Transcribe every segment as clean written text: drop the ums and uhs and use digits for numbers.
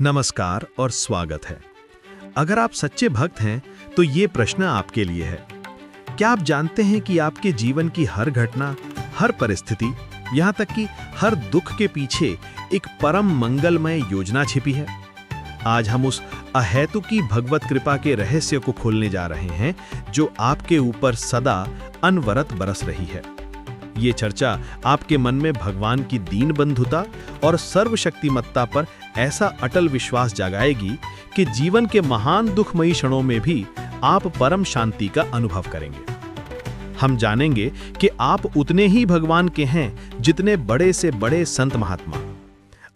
नमस्कार और स्वागत है। अगर आप सच्चे भक्त हैं तो ये प्रश्न आपके लिए है। क्या आप जानते हैं कि आपके जीवन की हर घटना, हर परिस्थिति, यहाँ तक कि हर दुख के पीछे एक परम मंगलमय योजना छिपी है? आज हम उस अहेतुकी भगवत कृपा के रहस्य को खोलने जा रहे हैं जो आपके ऊपर सदा अनवरत बरस रही है। ये चर्चा आपके मन में भगवान की दीन बंधुता और सर्वशक्तिमत्ता पर ऐसा अटल विश्वास जगाएगी कि जीवन के महान दुखमयी क्षणों में भी आप परम शांति का अनुभव करेंगे। हम जानेंगे कि आप उतने ही भगवान के हैं जितने बड़े से बड़े संत महात्मा।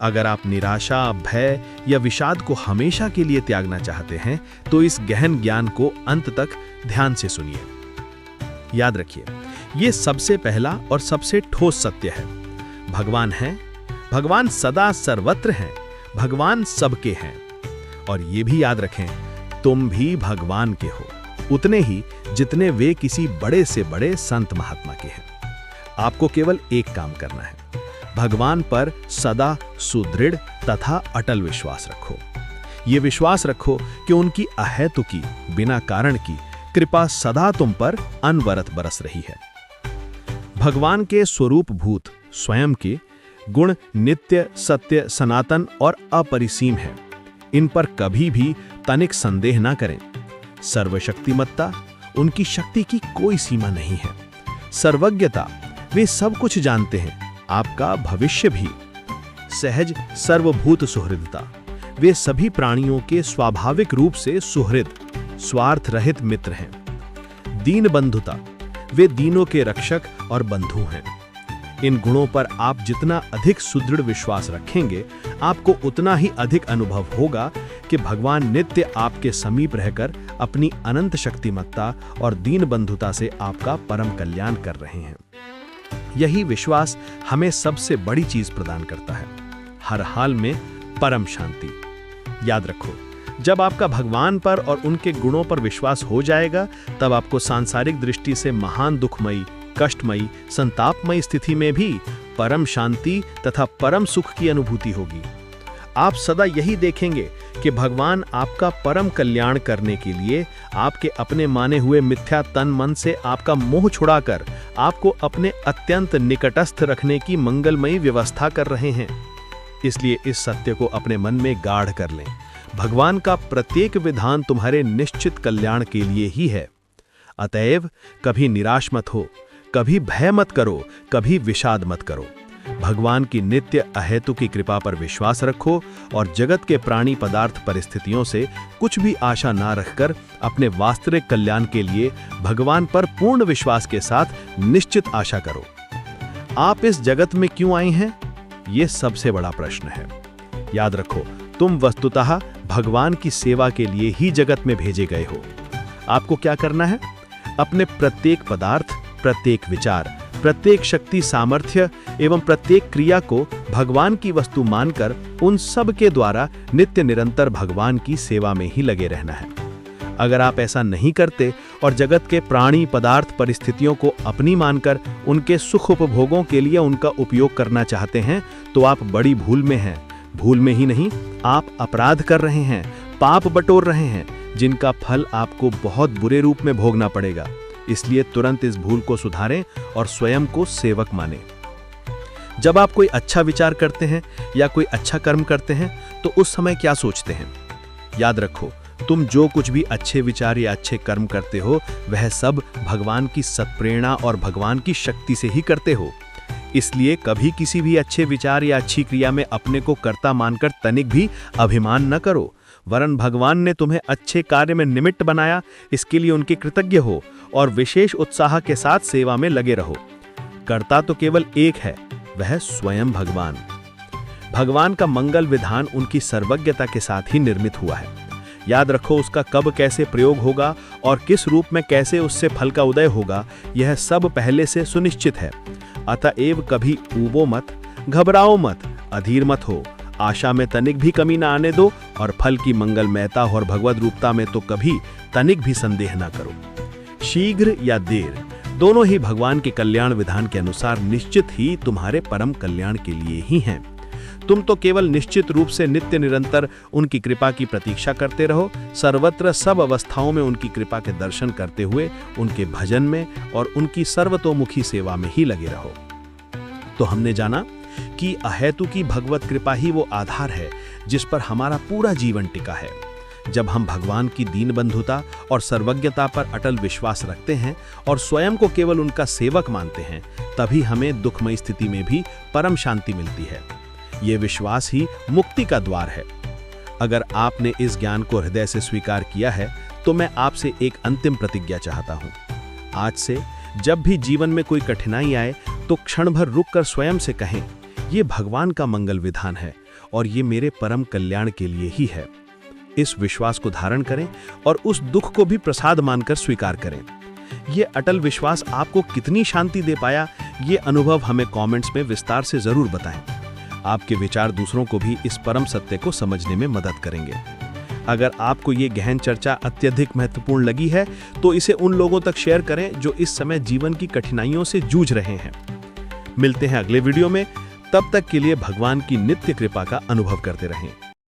अगर आप निराशा, भय या विषाद को हमेशा के लिए त्यागना चाहते हैं तो इस गहन ज्ञान को अंत तक ध्यान से सुनिए। याद रखिए, ये सबसे पहला और सबसे ठोस सत्य है। भगवान हैं, भगवान सदा सर्वत्र हैं, भगवान सबके हैं। और ये भी याद रखें, तुम भी भगवान के हो, उतने ही जितने वे किसी बड़े से बड़े संत महात्मा के हैं। आपको केवल एक काम करना है, भगवान पर सदा सुदृढ़ तथा अटल विश्वास रखो। ये विश्वास रखो कि उनकी अहेतुकी, बिना कारण की कृपा सदा तुम पर अनवरत बरस रही है। भगवान के स्वरूप भूत स्वयं के गुण नित्य, सत्य, सनातन और अपरिसीम हैं। इन पर कभी भी तनिक संदेह ना करें। सर्वशक्तिमत्ता, उनकी शक्ति की कोई सीमा नहीं है। सर्वज्ञता, वे सब कुछ जानते हैं, आपका भविष्य भी। सहज सर्वभूत सुहृदता, वे सभी प्राणियों के स्वाभाविक रूप से सुहृद, स्वार्थ रहित मित्र हैं। दीन बंधुता, वे दीनों के रक्षक और बंधु हैं। इन गुणों पर आप जितना अधिक सुदृढ़ विश्वास रखेंगे, आपको उतना ही अधिक अनुभव होगा कि भगवान नित्य आपके समीप रहकर अपनी अनंत शक्तिमत्ता और दीन बंधुता से आपका परम कल्याण कर रहे हैं। यही विश्वास हमें सबसे बड़ी चीज प्रदान करता है, हर हाल में परम शांति। याद रखो, जब आपका भगवान पर और उनके गुणों पर विश्वास हो जाएगा, तब आपको सांसारिक दृष्टि से महान दुखमयी, कष्टमयी, संतापमयी स्थिति में भी परम शांति तथा परम सुख की अनुभूति होगी। आप सदा यही देखेंगे कि भगवान आपका परम कल्याण करने के लिए आपके अपने माने हुए मिथ्या तन मन से आपका मोह छुड़ाकर आपको अपने अत्यंत निकटस्थ रखने की मंगलमयी व्यवस्था कर रहे हैं। इसलिए इस सत्य को अपने मन में गाढ़ कर लें। भगवान का प्रत्येक विधान तुम्हारे निश्चित कल्याण के लिए ही है। अतएव कभी निराश मत हो, कभी भय मत करो, कभी विषाद मत करो। भगवान की नित्य अहेतुकी कृपा पर विश्वास रखो और जगत के प्राणी पदार्थ परिस्थितियों से कुछ भी आशा ना रखकर अपने वास्तविक कल्याण के लिए भगवान पर पूर्ण विश्वास के साथ निश्चित आशा करो। आप इस जगत में क्यों आए हैं? ये सबसे बड़ा प्रश्न है। याद रखो, तुम वस्तुतः भगवान की सेवा के लिए ही जगत में भेजे गए हो। आपको क्या करना है? अपने प्रत्येक पदार्थ, प्रत्येक विचार, प्रत्येक शक्ति, सामर्थ्य एवं प्रत्येक क्रिया को भगवान की वस्तु मानकर उन सब के द्वारा नित्य निरंतर भगवान की सेवा में ही लगे रहना है। अगर आप ऐसा नहीं करते और जगत के प्राणी पदार्थ परिस्थितियों को अपनी मानकर उनके सुख उपभोगों के लिए उनका उपयोग करना चाहते हैं, तो आप बड़ी भूल में हैं। भूल में ही नहीं, आप अपराध कर रहे हैं, पाप बटोर रहे हैं, जिनका फल आपको बहुत बुरे रूप में भोगना पड़ेगा। इसलिए तुरंत इस भूल को सुधारें और स्वयं को सेवक मानें। जब आप कोई अच्छा विचार करते हैं या कोई अच्छा कर्म करते हैं, तो उस समय क्या सोचते हैं? याद रखो, तुम जो कुछ भी अच्छे विचार या अच्छे कर्म करते हो, वह सब भगवान की सत्प्रेरणा और भगवान की शक्ति से ही करते हो। इसलिए कभी किसी भी अच्छे विचार या अच्छी क्रिया में अपने को कर्ता मानकर तनिक भी अभिमान न करो, वरन भगवान ने तुम्हें अच्छे कार्य में निमित्त बनाया, इसके लिए उनके कृतज्ञ हो और विशेष उत्साह के साथ सेवा में लगे रहो। कर्ता तो केवल एक है, वह स्वयं भगवान। भगवान का मंगल विधान उनकी सर्वज्ञता के साथ ही निर्मित हुआ है। याद रखो, उसका कब कैसे प्रयोग होगा और किस रूप में कैसे उससे फल का उदय होगा, यह सब पहले से सुनिश्चित है। अतएव कभी ऊबो मत, घबराओ मत, अधीर मत हो, आशा में तनिक भी कमी ना आने दो और फल की मंगलमयता और भगवद रूपता में तो कभी तनिक भी संदेह ना करो। शीघ्र या देर, दोनों ही भगवान के कल्याण विधान के अनुसार निश्चित ही तुम्हारे परम कल्याण के लिए ही हैं। तुम तो केवल निश्चित रूप से नित्य निरंतर उनकी कृपा की प्रतीक्षा करते रहो, सर्वत्र सब अवस्थाओं में उनकी कृपा के दर्शन करते हुए उनके भजन में और उनकी सर्वतोमुखी सेवा में ही लगे रहो। तो हमने जाना कि अहेतु की भगवत कृपा ही वो आधार है जिस पर हमारा पूरा जीवन टिका है। जब हम भगवान की दीन बंधुता और सर्वज्ञता पर अटल विश्वास रखते हैं और स्वयं को केवल उनका सेवक मानते हैं, तभी हमें दुखमयी स्थिति में भी परम शांति मिलती है। ये विश्वास ही मुक्ति का द्वार है। अगर आपने इस ज्ञान को हृदय से स्वीकार किया है तो मैं आपसे एक अंतिम प्रतिज्ञा चाहता हूँ। आज से जब भी जीवन में कोई कठिनाई आए तो क्षण भर रुककर स्वयं से कहें, ये भगवान का मंगल विधान है और ये मेरे परम कल्याण के लिए ही है। इस विश्वास को धारण करें और उस दुख को भी प्रसाद मानकर स्वीकार करें। ये अटल विश्वास आपको कितनी शांति दे पाया, ये अनुभव हमें कमेंट्स में विस्तार से जरूर बताएं। आपके विचार दूसरों को भी इस परम सत्य को समझने में मदद करेंगे। अगर आपको ये गहन चर्चा अत्यधिक महत्वपूर्ण लगी है तो इसे उन लोगों तक शेयर करें जो इस समय जीवन की कठिनाइयों से जूझ रहे हैं। मिलते हैं अगले वीडियो में, तब तक के लिए भगवान की नित्य कृपा का अनुभव करते रहें।